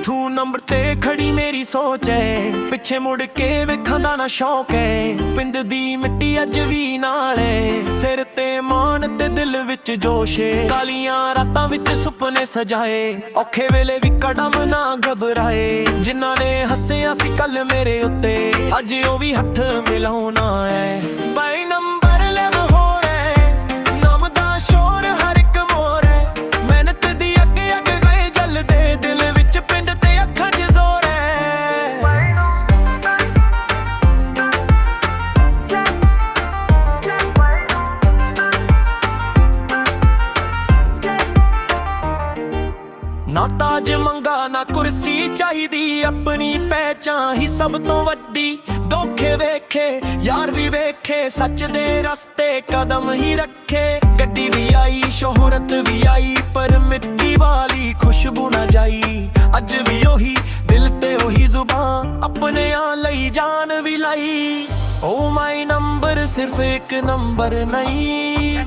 तू नंबर ते खड़ी मेरी सोच है, पिछे मुड़ के वेखां दा ना शौक है। पिंड दी मिट्टी अज भी नाल है, सिर ते मान ते दिल विच जोश है। कालियां रातां विच सुपने सजाए, औखे वेले भी कदम ना घबराए। जिन्हां ने हੱਸਿਆ सी कल मेरे उत्ते, अज ओ भी हथ मिलाउणा है। बाई नंबर लेव हो रहे, नाम दा शोर हर एक मोर है। मेहनत दी अगे अगे गए जलदे, दिल विच पिंड ते अखां च जोर है। ना ताज मंगा ना कुर्सी चाहिदी, अपनी पहचान ही सब तो वड्डी। धोखे वेखे यार भी वेखे, सच दे रस्ते कदम ही रखे। गड्डी भी आई शोहरत भी आई, पर मिट्टी वाली खुशबू ना जाई। अज भी ओही दिल ते ओही जुबान, अपने लई जान भी लाई। ओ माई नंबर सिर्फ एक नंबर नहीं,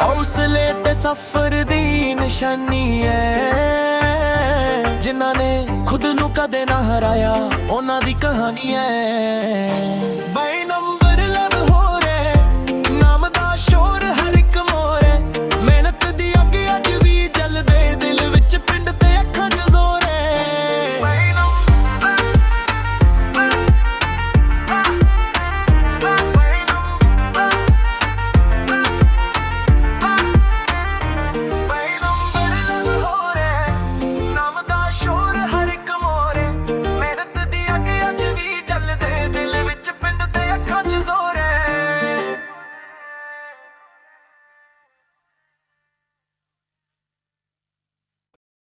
हौसले ते सफर दी निशानी है। जिन्हां ने खुद नू कदे ना हराया, उन्हां दी कहानी है।